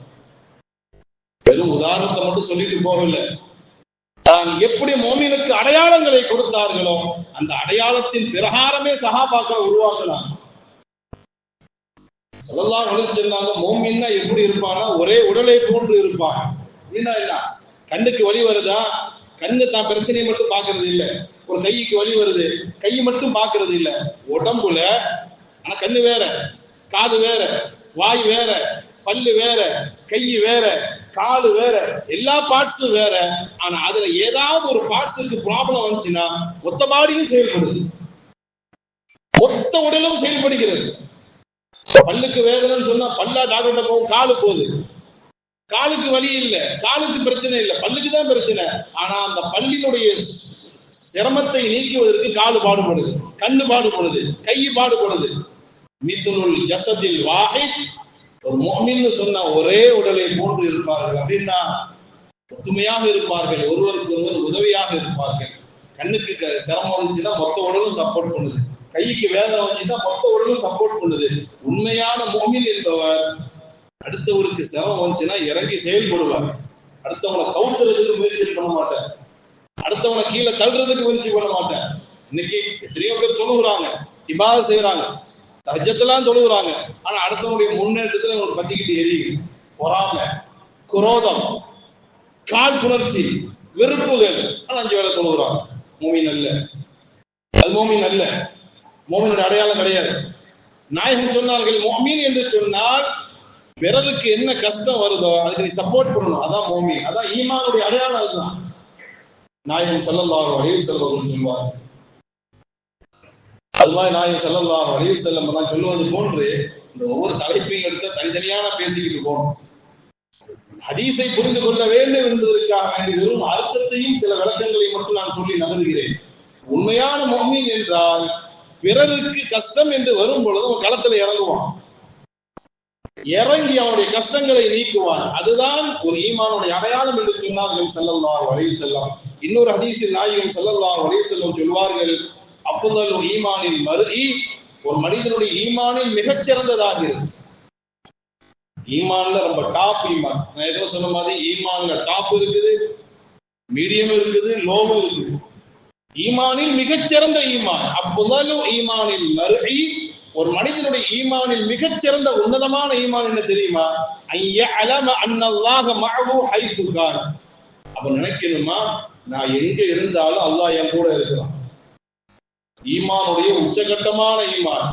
வெறும் உதாரணத்தை மட்டும் சொல்லிட்டு போகல, தான் எப்படி முஃமினுக்கு அடையாளங்களை கொடுத்தார்களோ அந்த அடையாளத்தின் பிரகாரமே சஹாபாக்களை உருவாக்கினாங்க. ஸல்லல்லாஹு அலைஹி வஸல்லம் முஃமின்னா எப்படி இருப்பான்னா ஒரே உடலை போன்று இருப்பாங்க. அப்படின்னா என்ன? கண்ணுக்கு வலி வருதா, கண்ணு தான் பிரச்சனையை மட்டும் பாக்குறது இல்லை. ஒரு கைக்கு வலி வருது, கை மட்டும் பாக்குறது இல்லை. உடம்புல ஆனா கண்ணு வேற, காது வேற, வாய் வேற, பல்லு வேற, கை வேற, காலு வேற, எல்லா பார்ட்ஸும் வேற. ஆனா அதுல ஏதாவது ஒரு பார்ட்ஸுக்கு ப்ராப்ளம் வந்துச்சுன்னா மொத்த பாடியும் செயல்படுது, மொத்த உடலும் செயல்படுகிறது. பல்லுக்கு வேதனைன்னு சொன்னா பல்லா டாக்டர்கிட்ட போகும், காலு போகுது. காலுக்கு வலி இல்லை, காலுக்கு பிரச்சனை இல்லை, பல்லுக்கு தான் பிரச்சனை. ஆனா அந்த பல்லினுடைய சிரமத்தை நீக்குவதற்கு காலு பாடுபடுது, கண்ணு பாடுபடுது, கை பாடுபடுது. மித்லுல் ஜஸதில் வாஹித், ஒரு முஃமின்னு சொன்னா ஒரே உடலை போன்று இருப்பார்கள். அப்படின்னா ஒத்துமையாக இருப்பார்கள், ஒருவருக்கு ஒருவர் உதவியாக இருப்பார்கள். கண்ணுக்கு சிரமம் வந்துச்சுன்னா மொத்த உடலும் சப்போர்ட் பண்ணுது, கைக்கு வேதனை வந்துச்சுன்னா மொத்த உடலும் சப்போர்ட் பண்ணுது. உண்மையான முஃமின் என்பவர் அடுத்தவருக்கு சிரமம் வந்துச்சுன்னா இறங்கி செயல்படுவார். அடுத்தவங்களை கவுத்துறதுக்கு முயற்சி பண்ண மாட்டார், அடுத்தவனை கீழே தள்ளுறதுக்கு முயற்சி பண்ண மாட்டேன். இன்னைக்கு எத்தனையோ பேர் தொழுகிறாங்க, இபாதத் செய்யறாங்க, தஹஜ்ஜத்லாம் தொழுகிறாங்க. ஆனா அடுத்தவனுடைய முன்னேற்றத்துல ஒரு பத்திக்கிட்டு எரியுது. பொறாமை, குரோதம், கால் புணர்ச்சி, வெறுப்புகள். ஆனா 5 வேளை தொழுகிறாங்க. முஃமின் அல்ல, அது முஃமின் அல்ல, முஃமினுடைய அடையாளம் கிடையாது. நாயகம் சொன்னார்கள், முஃமின் என்று சொன்னால் விரலுக்கு என்ன கஷ்டம் வருதோ அதுக்கு நீ சப்போர்ட் பண்ணணும், அதான் முஃமின், அதான் ஈமானுடைய அடையாளம். அதுதான் நாயகம் ஸல்லல்லாஹு அலைஹி வஸல்லம் சொல்வார். அது மாதிரி நாயகம் ஸல்லல்லாஹு அலைஹி வஸல்லம் சொல்லுவது போன்று இந்த ஒவ்வொரு தலைப்பையும் எடுத்த தனித்தனியான பேசிக்கிட்டு போகணும். ஹதீஸை புரிந்து கொள்ள வேண்டும் என்பதற்காக வேண்டி வெறும் அர்த்தத்தையும் சில விளக்கங்களை மட்டும் நான் சொல்லி நகர்கிறேன். உண்மையான முஃமின் என்றால் பிறருக்கு கஷ்டம் என்று வரும் பொழுது அவன் களத்துல இறங்குவான், இறங்கி அவனுடைய கஷ்டங்களை நீக்குவான். அதுதான் ஒரு ஈமானுடைய அடையாளம் என்று சொன்னார்கள் ஸல்லல்லாஹு அலைஹி வஸல்லம். இன்னொரு ஹதீஸில் நாயகம் ஸல்லல்லாஹு அலைஹி வஸல்லம் சொல்வார்கள், அஃதலு ஈமானில் மர்இ, ஒரு மனிதனுடைய ஈமானில் மிகச்சிறந்ததாக இருக்கு. ஈமான்ல ரொம்ப டாப் ஈமான், நான் ஏதோ சொன்ன மாதிரி ஈமான்ல டாப் இருக்குது, மீடியம் இருக்குது, லோவும் இருக்குது. ஈமானில் மிகச்சிறந்த ஈமான் அஃதலு ஈமானில் மர்இ, ஒரு மனிதனுடைய ஈமானில் மிகச்சிறந்த உன்னதமான ஈமான் என்ன தெரியுமா? ஐயஅலம அன்னல்லாஹ மஅஹு ஹைஸு கான். அப்ப நினைக்கணுமா, நான் எங்க இருந்தாலும் அல்லாஹ் என் கூட இருக்கிறான். ஈமானுடைய உச்சகட்டமான ஈமான்,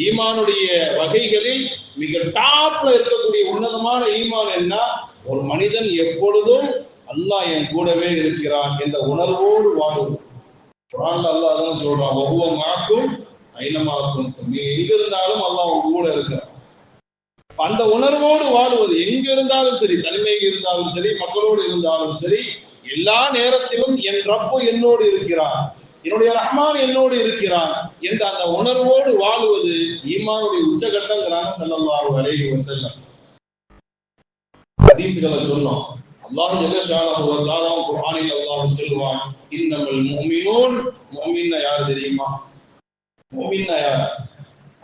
ஈமானுடைய வகைகளில் மிக டாப்ல இருக்கக்கூடிய உன்னதமான ஈமான் என்ன? ஒரு மனிதன் எப்பொழுதும் அல்லாஹ் என் கூடவே இருக்கிறான் என்ற உணர்வோடு வாழ்வது. குர்ஆன்ல அல்லாஹ் அதான் சொல்றான், வஹுவ மஅக்கும் ஐனமா குன்தும், நீ எங்க இருந்தாலும் அல்லாஹ் உங்க கூட இருக்கிறான். அந்த உணர்வோடு வாழ்வது, எங்க இருந்தாலும் சரி, தனிமையில் இருந்தாலும் சரி, மக்களோடு இருந்தாலும் சரி, எல்லா நேரத்திலும் என் ரப்பு என்னோடு இருக்கிறான், என்னுடைய ரஹ்மான் என்னோடு இருக்கிறான் என்ற அந்த உணர்வோடு வாழ்வது ஈமானுடைய உச்சகட்டங்கிறாங்க ஸல்லல்லாஹு அலைஹி வஸல்லம். ஹதீஸ்களை சொன்னோம். அல்லாஹ் ஜல்ல ஷானஹு வ தஆலா குர்ஆனில் அல்லாஹ் சொல்வான், இன்னமல் முஃமினூன், முஃமின்னா யார் தெரியுமா? முஃமின்னா யார்?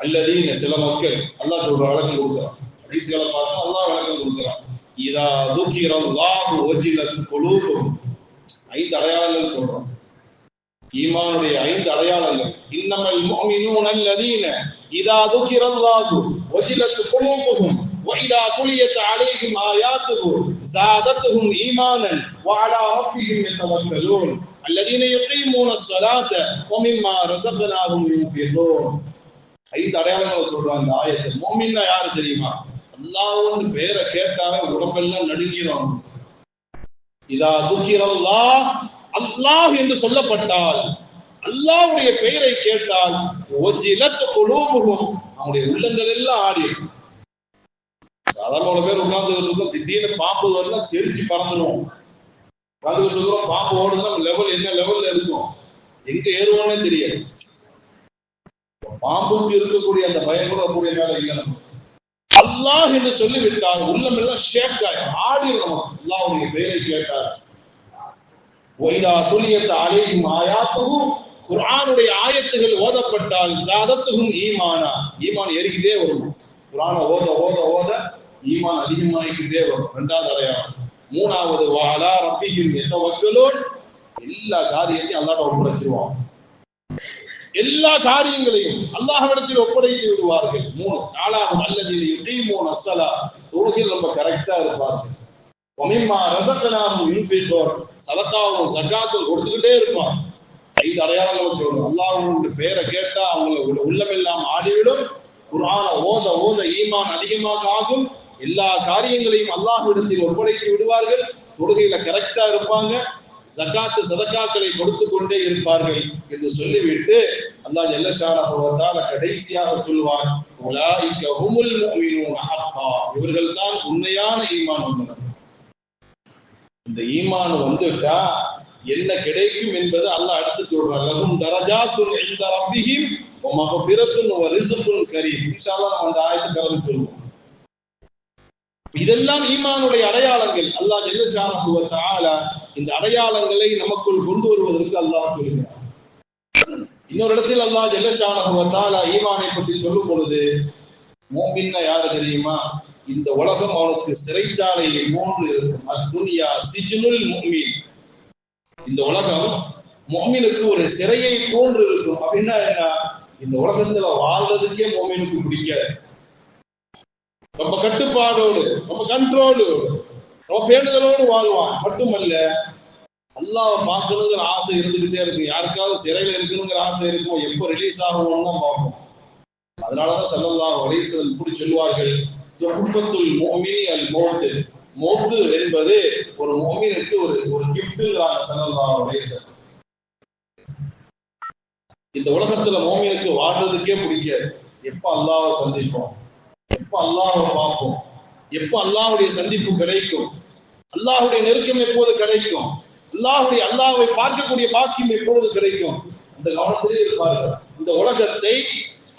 அல்லதீன, சில மக்கள், அல்லாஹ் சொல்ற விளக்கம் கொடுக்கிறான். ஹதீஸ்களை பார்த்தா அல்லாஹ் விளக்கம் கொடுக்கிறான். இதா துகிரல்லாஹு வஜிலத் குலூபுஹும், 5 அடையாளங்கள் சொல்றான். ஈமானுடைய 5 அடையாளங்கள். இன்னமல் முஃமினூன அல்லதீன இதா துகிரல்லாஹு வஜிலத் குலூபுஹும் வ இதா துலியத் அலைஹிம் ஆயாத்துஹு ஸாதத்துஹும் ஈமானன் வ அலா ரப்பிஹிம் யதவக்கலூன் அல்லதீன யுகீமூன ஸ்ஸலாத வ மிம்மா ரஸக்னாஹும் யுன்ஃபிகூன். 5 அடையாளங்கள் சொல்றாங்க இந்த ஆயத்தில். முஃமின்னா யாரு தெரியுமா? அல்லாஹ்வுன்னு பேரை கேட்டாலே உடம்பெல்லாம் நடுங்கிரும். இதா துகிரல்லாஹ், அல்லாஹ் என்று சொல்லப்பட்டால், அல்லாஹ்வுடைய பெயரை கேட்டால், வஜிலத் குலூபுஹும், அவங்களுடைய உள்ளங்கள் எல்லாம் ஆடிடும். சாதாரண பேர் உட்கார்ந்து திடீர்னு பாம்பு வரலாம் தெரிச்சு பறந்துடும். உட்கார்ந்து பாம்பு ஓடுதுன்னா லெவல் என்ன லெவல்ல இருக்கும், எங்க ஏறுவோன்னே தெரியாது. பாம்புக்கு இருக்கக்கூடிய அந்த பயம் கூட கூடிய மேல இல்லை. அல்லாஹ் என்று சொல்லிவிட்டால் உள்ளம் எல்லாம் ஷேக் ஆகும், ஆடிடும். அல்லாஹ்வுடைய பெயரை கேட்டால், வைதா துலியத் அலைஹிம் ஆயாத்துஹு, குர்ஆனுடைய ஆயத்துகள் ஓதப்பட்டால், ஸாதத்துஹும் ஈமானா, ஈமான் ஏறிக்கிட்டே வரும். குர்ஆனை ஓத ஓத ஓத ஈமான் அதிகமாகிக்கிட்டே வரும். 2வது அடையாளம். 3வது வ அலா ரப்பிஹிம் யதவக்கலூன், எல்லா காரியத்தையும் அல்லாஹ்ட்ட ஒப்படைச்சிருவாங்க. எல்லா காரியங்களையும் அல்லாஹ்விடத்தில் ஒப்படைத்து விடுவார்கள். 3. 4வது அல்லதீன யுகீமூன ஸ்ஸலா, தொழுகையில் ரொம்ப கரெக்டா இருப்பார்கள். வமிம்மா ரஸக்னாஹும் யுன்ஃபிகூன், சதகாவும் ஜகாத்தும் கொடுத்துக்கிட்டே இருப்பான். 5 அடையாளங்கள் சொல்லணும். அல்லாஹ்வுடைய பெயரை கேட்டா அவங்களோட உள்ளமெல்லாம் ஆடிவிடும். குர்ஆனை ஓத ஓத ஈமான் அதிகமாக ஆகும். எல்லா காரியங்களையும் அல்லாஹ்விடத்தில் ஒப்படைத்து விடுவார்கள். தொழுகையில கரெக்டா இருப்பாங்க. ஜகாத்து சதகாக்களை கொடுத்து கொண்டே இருப்பார்கள் என்று சொல்லிவிட்டு அல்லாஹ் ஜல்ல ஷானஹு வ தஆலா கடைசியாக சொல்வான், உலாயிக ஹுமுல் முஃமினூன ஹக்கா, இவர்கள் தான் உண்மையான ஈமான் உள்ளவர்கள். இந்த ஈமான் வந்துட்டா என்ன கிடைக்கும் என்பது அல்லாஹ் அடுத்து சொல்றான். லஹும் தரஜாத்துன் இன்த ரப்பிஹிம் வ மக்ஃபிரத்துன் வ ரிஸ்குன் கரீம். இன்ஷா அல்லாஹ் நம்ம அந்த ஆயத்தை கலந்து சொல்வோம். இதெல்லாம் ஈமானுடைய அடையாளங்கள். அல்லாஹ் ஜல்ல ஷானஹு வ தஆலா இந்த அடையாளங்களை நமக்குள் கொண்டு வருவதற்கு அல்லாஹ் சொல்கிறார். இன்னொரு இடத்தில் அல்லாஹ் ஜல்ல ஷானஹு வ தஆலா ஈமானை பற்றி சொல்லும் பொழுது, முஃமின்னா யாரு தெரியுமா? இந்த உலகம் அவனுக்கு சிறைச்சாலையை போன்று இருக்கும். அத்துன்யா சிஜ்னுல் முஃமின், இந்த உலகம் முஃமினுக்கு ஒரு சிறையை போன்று இருக்கும். அப்படின்னா என்ன? இந்த உலகத்துல வாழ்றதுக்கே முஃமினுக்கு பிடிக்காது. ரொம்ப கட்டுப்பாடோடு, ரொம்ப கண்ட்ரோலோடு, ரொம்ப பேணுதலோடு வாழ்வான். மட்டுமல்ல, அல்லாஹ் பார்க்கணுங்கிற ஆசை இருந்துகிட்டே இருக்கும். யாருக்காவது சிறையில இருக்கணுங்கிற ஆசை இருக்கும், எப்போ ரிலீஸ் ஆகணும்னு தான் பார்ப்போம். அதனாலதான் ஸல்லல்லாஹு அலைஹி வஸல்லம் இப்படி சொல்வார்கள், துஹ்ஃபத்துல் முஃமினி அல் மௌத், மௌத் என்பது ஒரு முஃமினுக்கு ஒரு கிஃப்ட்ங்கறாங்க ஸல்லல்லாஹு அலைஹி வஸல்லம். இந்த உலகத்துல முஃமினுக்கு வாழ்றதுக்கே பிடிக்காது. எப்ப அல்லாஹ்வை சந்திப்போம், எப்ப அல்லாஹ்வை பார்ப்போம், எப்ப அல்லாஹ்வுடைய சந்திப்பு கிடைக்கும், அல்லாஹ்வுடைய நெருக்கம் எப்போது கிடைக்கும், அல்லாஹ்வை பார்க்கக்கூடிய பாக்கியம் எப்பொழுது கிடைக்கும், அந்த கவனத்திலே இருப்பார்கள். இந்த உலகத்தை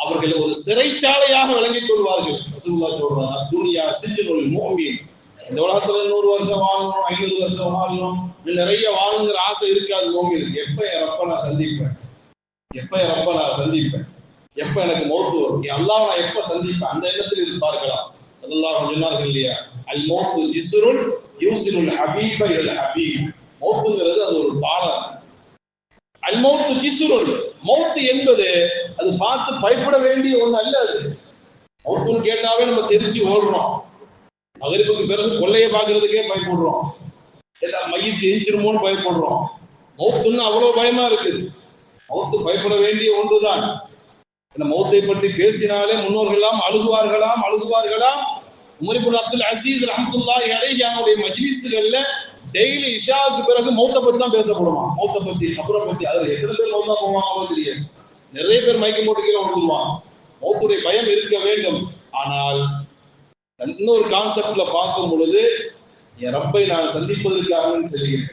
அவர்கள் ஒரு சிறைச்சாலையாக விளங்கிக் கொள்வார்கள். ரசூலுல்லாஹ் சொல்றாங்க, துன்யா சிஜ்னுல் முஃமின். இந்த உலகத்துல 100 வருஷம் வாழணும், 50 வருஷம் வாழணும், நிறைய வாழணுங்கிற ஆசை இருக்காது மோமினுக்கு. எப்ப என் ரப்ப நான் சந்திப்பேன், எப்ப எனக்கு மௌத்து வரும், என் அல்லாஹ் நான் எப்ப சந்திப்பேன், அந்த எண்ணத்தில் இருப்பார்களா. ஸல்லல்லாஹு அலைஹி சொன்னார்கள் இல்லையா, அல் மௌத்து ஜிஸ்ருன் யூசிலுல் ஹபீப இலல் ஹபீப். மௌத்துங்கிறது அது ஒரு பாலம். அல் மௌத்து ஜிஸ்ருன், மௌத்து என்பது அது பார்த்து பயப்பட வேண்டிய ஒண்ணு அல்ல. அது மௌத்துன்னு கேட்டாவே நம்ம தெரிஞ்சு ஓடுறோம். மகரிபுக்கு பிறகு கொள்ளையை பார்க்கறதுக்கே பயப்படுறோம், மையத்து எரிச்சிருமோன்னு பயப்படுறோம். மௌத்துன்னு அவ்வளவு பயமா இருக்குது. மௌத்து பயப்பட வேண்டிய ஒன்றுதான். மௌத்தை பற்றி பேசினாலே முன்னோர்களாம் அழுகுவார்களாம். உமர் இப்னு அப்துல் அசீஸ் ரஹ்மத்துல்லாஹி அலைஹி அவருடைய மஜ்லிஸ்கள்ல டெய்லி இஷாவுக்கு பிறகு மௌத்தை பத்தி தான் பேசப்படுமா. மௌத்தை பத்தி, கபரை பத்தி. அதுல எத்தனை பேர் மௌத்தா போவாங்களோ தெரியாது. நிறைய பேர் மயக்கம் போட்டு கீழே விழுந்துருவாங்க. மௌத்துடைய பயம் இருக்க வேண்டும். ஆனால் இன்னொரு கான்செப்ட்ல பார்க்கும் பொழுது, என் ரப்பை நான் சந்திப்பதற்காக சொல்கிறேன்.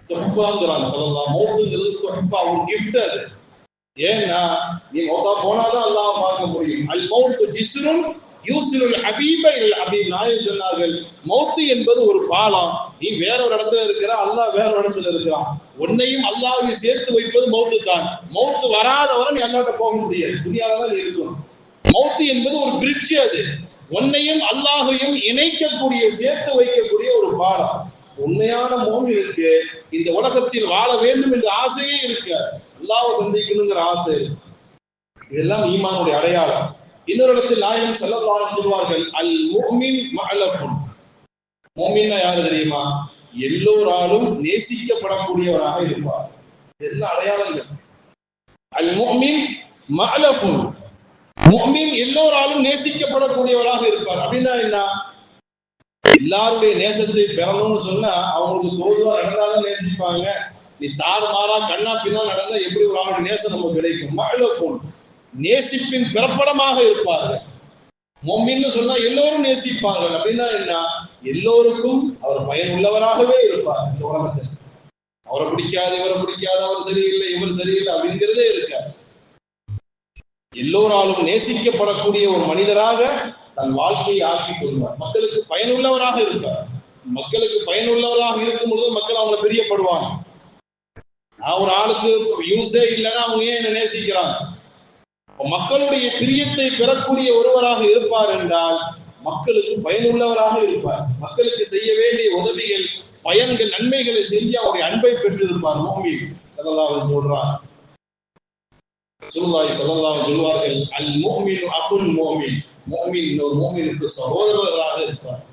தொஹ்ஃபாங்கிறாங்க ஸல்லல்லாஹு. மௌத்துங்கிறது தொஹ்ஃபா, ஒரு கிஃப்ட். அது ஏன்னா நீ மௌத்தா போனாதான் அல்லாஹ் பார்க்க முடியும். அல் மௌத்து ஜிஸ்ருன் யூசிலுல் ஹபீப இலல் ஹபீப். நாயகம் சொன்னார்கள், மௌத்து என்பது ஒரு பாலம். நீ வேற ஒரு இடத்துல இருக்கிற, அல்லாஹ் வேற ஒரு இடத்துல இருக்கிறான். உன்னையும் அல்லாஹ்வையும் சேர்த்து வைப்பது மௌத்து தான். மௌத்து வராதவரை நீ அல்லாஹ்ட்ட போக முடியாது, துனியால தான் இருக்கணும். மௌத்து என்பது ஒரு பிரிட்ஜ். அது உன்னையும் அல்லாஹையும் இணைக்கக்கூடிய, சேர்த்து வைக்கக்கூடிய ஒரு பாலம். உண்மையான மோமினுக்கு இந்த உலகத்தில் வாழ வேண்டும் என்ற ஆசையே இருக்கு. அல்லாஹ்வை சந்திக்கணுங்கிற ஆசை. இதெல்லாம் ஈமானுடைய அடையாளம். இன்னொரு இடத்தில் நாயகம் ஸல்லல்லாஹு அலைஹி சொல்வார்கள், அல் முஃமின் மஅலஃபுன். முஃமின்னா யாரு தெரியுமா? எல்லோராலும் நேசிக்கப்படக்கூடியவராக இருப்பார். இதெல்லாம் அடையாளங்கள். அல் முஃமின் மஅலஃபுன். முஃமின் எல்லோராலும் நேசிக்கப்படக்கூடியவராக இருப்பார். அப்படின்னா என்ன? எல்லாருடைய நேசத்தை பெறணும்னு சொன்னா அவங்களுக்கு தோதுவா நடந்தாதான் நேசிப்பாங்க. நீ தாறுமாறா கண்ணா பின்னா நடந்தா எப்படி ஒரு ஆளுடைய நேசம் நமக்கு கிடைக்கும்? மஅலஃபுன், நேசிப்பின் பிறப்படமாக இருப்பார்கள். முஃமின்னு சொன்னா எல்லோரும் நேசிப்பார்கள். அப்படின்னா என்ன? எல்லோருக்கும் அவர் பயனுள்ளவராகவே இருப்பார். இந்த உலகத்தில் அவரை பிடிக்காது, இவரை பிடிக்காது, அவர் சரியில்லை, இவர் சரியில்லை அப்படிங்கிறதே இருக்காது. எல்லோராலும் நேசிக்கப்படக்கூடிய ஒரு மனிதராக தன் வாழ்க்கையை ஆக்கிக் கொள்வார். மக்களுக்கு பயனுள்ளவராக இருப்பார். மக்களுக்கு பயனுள்ளவராக இருக்கும் பொழுது மக்கள் அவங்களை பிரியப்படுவாங்க. நான் ஒரு ஆளுக்கு யூஸே இல்லைன்னா அவங்க ஏன் என்ன நேசிக்கிறாங்க? மக்களுடைய பிரியத்தை பெறக்கூடிய ஒருவராக இருப்பார் என்றால் மக்களுக்கு பயனுள்ளவராக இருப்பார். மக்களுக்கு செய்ய வேண்டிய உதவிகள், பயன்கள், நன்மைகளை செஞ்சு அவருடைய அன்பை பெற்றிருப்பார். முஃமின் ஸல்லல்லாஹு அலைஹி சொல்றார். ரசூலுல்லாஹி ஸல்லல்லாஹு அலைஹி சொல்வார்கள், அல் முஃமினு அஃபுல் முஃமின். முஃமின் ஒரு முஃமினுக்கு சகோதரராக இருப்பார்.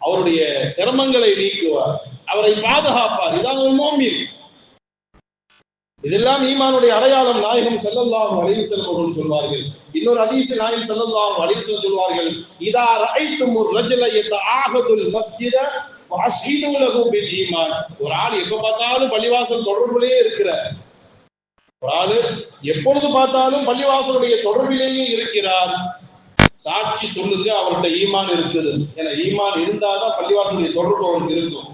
அவருடைய சிரமங்களை நீக்குவார், அவரை பாதுகாப்பார். இதான் ஒரு முஃமின். இதெல்லாம் ஈமானுடைய அடையாளம். நாயகம் ஸல்லல்லாஹு அலைஹி வஸல்லம் அவர்கள் சொல்வார்கள். இன்னொரு ஹதீஸில் நாயகம் ஸல்லல்லாஹு அலைஹி வஸல்லம் சொல்வார்கள், இதா ரஅய்துமுர் ரஜுல யதஆஹதுல் மஸ்ஜித ஃபஅஷ்ஹிது லஹு பில் ஈமான். ஒரு ஆள் எப்ப பார்த்தாலும் பள்ளிவாசல் தொடர்பிலேயே இருக்கிறார். ஒரு ஆளு எப்பொழுது பார்த்தாலும் பள்ளிவாசலுடைய தொடர்பிலேயே இருக்கிறார், சாட்சி சொல்லுங்க அவருடைய ஈமான் இருக்குது. ஏன்னா ஈமான் இருந்தாதான் பள்ளிவாசலுடைய தொடர்பு அவருக்கு இருக்கும்.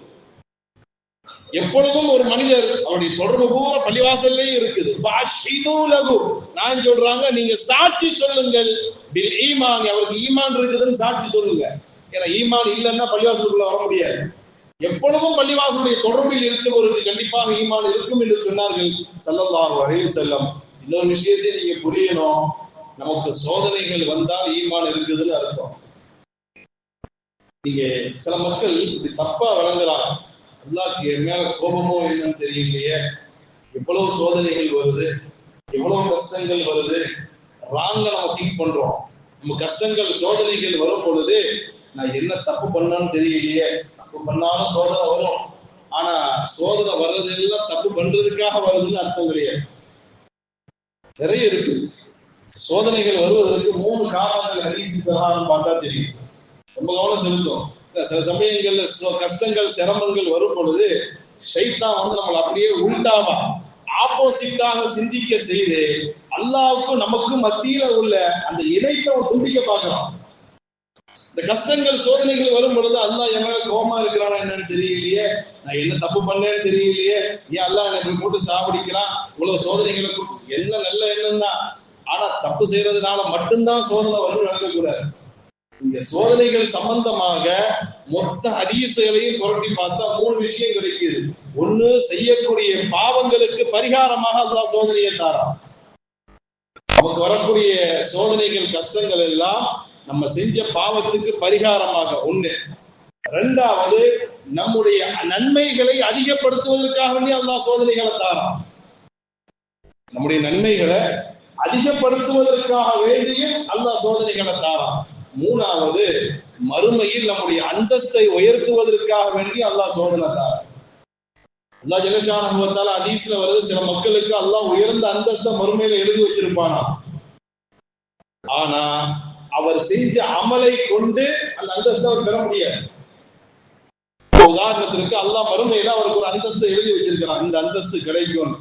எப்பொழுதும் ஒரு மனிதர் அவருடைய தொடர்பு பூரா பள்ளிவாசல்லே இருக்குது. நான் சொல்றாங்க, நீங்க சாட்சி சொல்லுங்கள் பில் ஈமான். அவருக்கு ஈமான் இருக்குதுன்னு சாட்சி சொல்லுங்க. ஏன்னா ஈமான் இல்லைன்னா பள்ளிவாசலுக்குள்ள வர முடியாது. எப்பொழுதும் பள்ளிவாசலுடைய தொடர்பில் இருக்கவருக்கு கண்டிப்பாக ஈமான் இருக்கும் என்று சொன்னார்கள் ஸல்லல்லாஹு அலைஹி வஸல்லம். இன்னொரு விஷயத்தை நீங்க புரியணும், நமக்கு சோதனைகள் வந்தால் ஈமான் இருக்குதுன்னு அர்த்தம். நீங்க சில மக்கள் இப்படி தப்பா வழங்குறாங்க, அல்லாஹ்க்கு என் மேல கோபமோ என்னன்னு தெரியலையே, எவ்வளவு சோதனைகள் வருது, எவ்வளவு கஷ்டங்கள் வருது, ராங்க நம்ம திங்க் பண்றோம். நம்ம கஷ்டங்கள் சோதனைகள் வரும் பொழுது நான் என்ன தப்பு பண்ணான்னு தெரியலையே, தப்பு பண்ணாலும் சோதனை வரும். ஆனா சோதனை வர்றது எல்லாம் தப்பு பண்றதுக்காக வருதுன்னு அர்த்தம் கிடையாது. நிறைய இருக்கு. சோதனைகள் வருவதற்கு 3 காரணங்கள் ஹதீஸ் பிரகாரம் பார்த்தா தெரியும். ரொம்ப கவனம் செலுத்தும். சில சமயங்கள்ல கஷ்டங்கள், சிரமங்கள் வரும் பொழுது ஷைத்தான் நம்மளை அப்படியே உல்டாவா ஆப்போசிட்டாக சிந்திக்க செய்து அல்லாஹ்வுக்கும் நமக்கும் மத்தியில உள்ள அந்த இணைப்பை துண்டிக்க பார்க்கிறான். இந்த கஷ்டங்கள் சோதனைகள் வரும் பொழுது அல்லாஹ் என் மேல கோபமா இருக்கிறானா என்னன்னு தெரியலையே, நான் என்ன தப்பு பண்ணேன்னு தெரியலையே, ஏன் அல்லாஹ் என்னை போட்டு சாவடிக்கிறான், இவ்வளவு சோதனைகளுக்கு என்ன நல்ல எண்ணம் தான். ஆனா தப்பு செய்யறதுனால மட்டும்தான் சோதனை வந்து நடக்கக்கூடாது. இந்த சோதனைகள் சம்பந்தமாக மொத்த ஹதீஸ்களையும் புரட்டி பார்த்தா 3 விஷயம் கிடைக்குது. ஒண்ணு, செய்யக்கூடிய பாவங்களுக்கு பரிகாரமாக அல்லாஹ் சோதனையை தாரான். நமக்கு வரக்கூடிய சோதனைகள் கஷ்டங்கள் எல்லாம் நம்ம செஞ்ச பாவத்துக்கு பரிகாரமாக ஒண்ணு. இரண்டாவது, நம்முடைய நன்மைகளை அதிகப்படுத்துவதற்காக வேண்டி அல்லாஹ் சோதனைகளை தாரான். நம்முடைய நன்மைகளை அதிகப்படுத்துவதற்காக வேண்டிய அல்லாஹ் சோதனைகளை தாரான். மூணாவது, மறுமையில் நம்முடைய அந்தஸ்தை உயர்த்துவதற்காக வேண்டி அல்லாஹ் சோதனை தாரான். அல்லாஹ் ஜல்ல ஷானஹு வ தஆலா ஹதீஸ்ல வருது, சில மக்களுக்கு அல்லாஹ் உயர்ந்த அந்தஸ்தை மறுமையில எழுதி வச்சிருப்பானா. ஆனா அவர் செஞ்ச அமலை கொண்டு அந்த அந்தஸ்தை அவர் பெற முடியாது. உதாரணத்திற்கு அல்லாஹ் மறுமையில அவருக்கு ஒரு அந்தஸ்தை எழுதி வச்சிருக்கிறான், இந்த அந்தஸ்து கிடைக்கும்.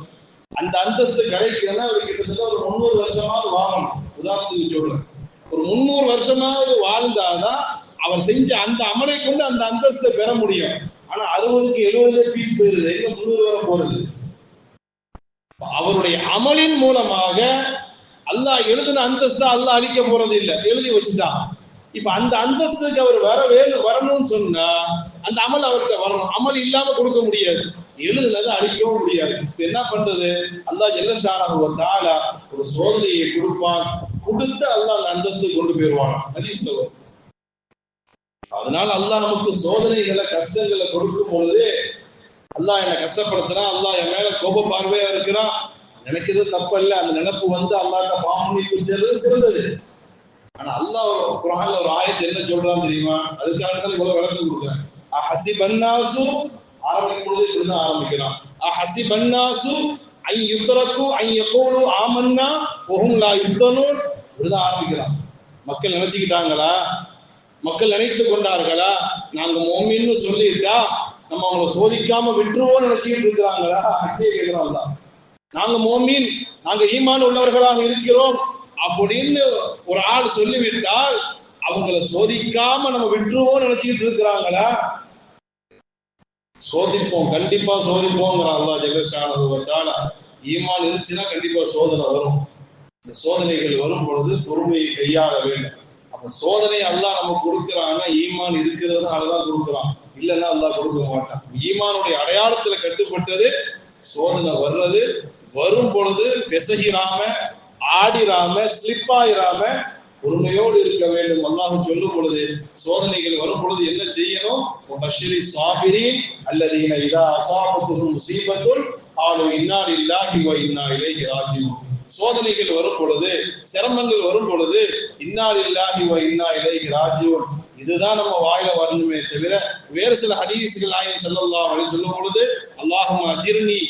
அந்த அந்தஸ்து கிடைக்குன்னா அவர் கிட்டத்தட்ட ஒரு 300 வருஷமாவது வாழணும். உதாரணத்துக்கு சொல்றேன், ஒரு 300 வருஷமாவது வாழ்ந்தாதான் அவர் செஞ்ச அந்த அமலை கொண்டு அந்த அந்தஸ்தை பெற முடியும். ஆனா 60க்கு 70 பீஸ் போயிருது, எங்க 300 வரை போறது. அவருடைய அமலின் மூலமாக அல்லாஹ் எழுதின அந்தஸ்தை அல்லாஹ் அழிக்க போறது இல்லை, எழுதி வச்சுட்டான். இப்ப அந்த அந்தஸ்துக்கு அவர் வரணும்னு சொன்னா அந்த அமல் அவர்கிட்ட வரணும். அமல் இல்லாம கொடுக்க முடியாது, எழுதுனதை அழிக்கவும் முடியாது. இப்ப என்ன பண்றது, அல்லாஹ் ஜல்ல ஷானஹு வ தஆலா ஒரு சோதனையை கொடுப்பான், கொடுத்து அல்லாஹ் அந்த அந்தஸ்து கொண்டு போயிருவான். ஹதீஸ்ல வரும். அதனால அல்லாஹ் நமக்கு சோதனைகளை கஷ்டங்களை கொடுக்கும் பொழுது அல்லாஹ் என்னை கஷ்டப்படுத்துறான், அல்லாஹ் என் மேல கோப பார்வையா இருக்கிறான், நினைக்கிறது தப்பு இல்ல, அந்த நினைப்பு வந்து அல்லாஹ்ட்ட பாவமன்னிப்பு சிறந்தது. ஆனா அல்லாஹ் குர்ஆன்ல ஒரு ஆயத்து என்ன சொல்றான்னு தெரியுமா? அதுக்காக தான் இவ்வளவு விளக்கம் கொடுக்குறேன். அஹஸிபன்னாசு ஆரம்பிக்கும் பொழுது இப்படிதான் ஆரம்பிக்கிறான். அஹஸிபன்னாசு ஐ யுத்ரகு ஐ யகூலு ஆமன்னா வஹும் லா யுஃப்தனூன், இப்படிதான் ஆரம்பிக்கிறான். மக்கள் நினைச்சுக்கிட்டாங்களா, மக்கள் நினைத்து கொண்டார்களா, நாங்க மோமின்னு சொல்லிட்டா நம்ம அவங்களை சோதிக்காம விட்டுருவோம் நினைச்சுக்கிட்டு இருக்கிறாங்களா? அப்படியே கேட்கிறாங்களா, நாங்க மோமீன், நாங்க ஈமான் உள்ளவர்களாக இருக்கிறோம் அப்படின்னு ஒரு ஆள் சொல்லிவிட்டால் அவங்களை சோதிக்காம நம்ம விட்டுருவோம் நினைச்சுக்கிட்டு இருக்கிறாங்களா? சோதிப்போம், கண்டிப்பா சோதிப்போங்கிறான் அல்லாஹ் ஜல்ல ஷானஹு வ தஆலா. ஈமான் இருந்துச்சுன்னா கண்டிப்பா சோதனை வரும். இந்த சோதனைகள் வரும் பொழுது பொறுமையை கையாள வேண்டும். அப்ப சோதனை அல்லாஹ் நமக்கு கொடுக்கிறான்னா ஈமான் இருக்கிறதுனாலதான் கொடுக்குறான், இல்லைன்னா அல்லாஹ் கொடுக்க மாட்டான். ஈமானுடைய அடையாளத்துல கட்டுப்பட்டது சோதனை வர்றது. வரும் பொழுது பெசகிராம, ஆடிராம, ஸ்லிப் ஆயிராம பொறுமையோடு இருக்க வேண்டும். அல்லாஹ் சொல்லும் பொழுது சோதனைகள் வரும் பொழுது என்ன செய்யணும்? பஷிரி சாபிரீன் அல்லதீன இதா அஸாபத்துஹும் முஸீபத்துன் காலு இன்னா லில்லாஹி வ இன்னா இலைஹி ராஜிஊன். சோதனைகள் வரும் பொழுது, சிரமங்கள் வரும் பொழுது இன்னா லில்லாஹி வ இன்னா இலைஹி ராஜிஊன் இதுதான் நம்ம வாயில வரணுமே தவிர வேறு சில ஹதீஸ்கள் நாயகம் ஸல்லல்லாஹு அலைஹி சொல்லும் பொழுது அல்லாஹும்ம அஜிர்னி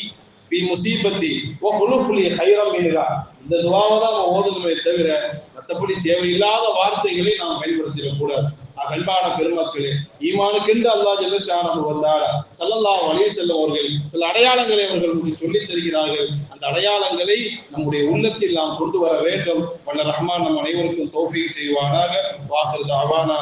பி முசீபத்தி வ குலுஃப் லி கைரம் மின்ஹா, இந்த துஆவை தான் நம்ம ஓதணுமே தவிர மற்றபடி தேவையில்லாத வார்த்தைகளை நாம் பயன்படுத்திடக் கூடாது. அன்பான பெருமக்களே, ஈமானுக்கென்று அல்லாஹ் ஜல்ல ஷானஹு வ தஆலா ஸல்லல்லாஹு அலைஹி வஸல்லம் அவர்கள் சில அடையாளங்களை அவர்களுக்கு சொல்லித் தருகிறார்கள். அந்த அடையாளங்களை நம்முடைய உள்ளத்தில் நாம் கொண்டு வர வேண்டும். வல்ல ரஹ்மான் நம் அனைவருக்கும் தௌஃபீக் செய்வானாக. வாஹிரு தஅவானா